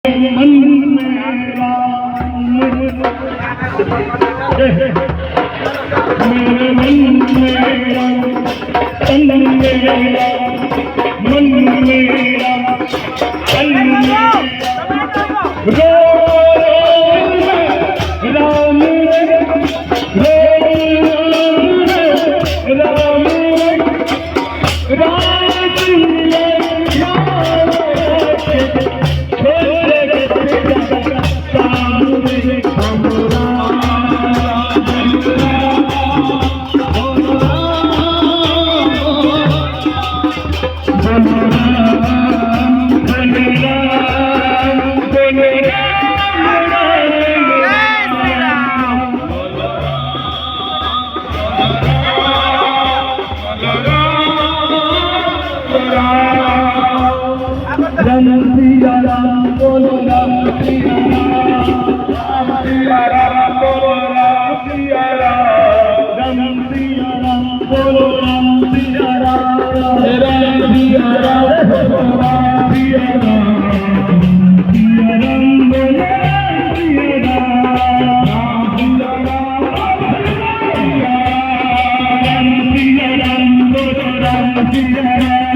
मन मेरा मेरे मन मेरा तन मेरा मन मेरा तन मेरा रो राम रो राम राम राम सिया राम बोलो राम सिया राम सिया राम बोलो राम सिया राम सिया राम बोलो राम सिया राम सिया राम बोलो राम सिया राम सिया राम बोलो राम सिया राम बोलो राम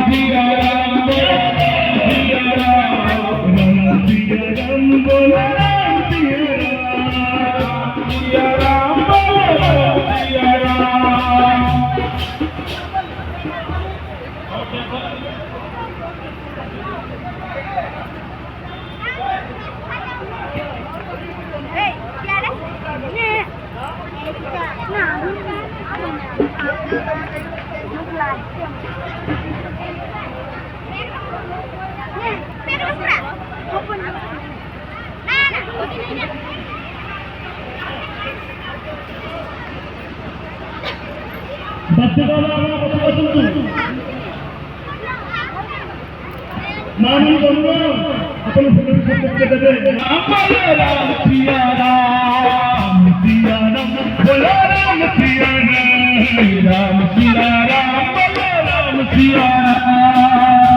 सिया मामी बोलो अपन राम सिया राम बोलो राम सिया राम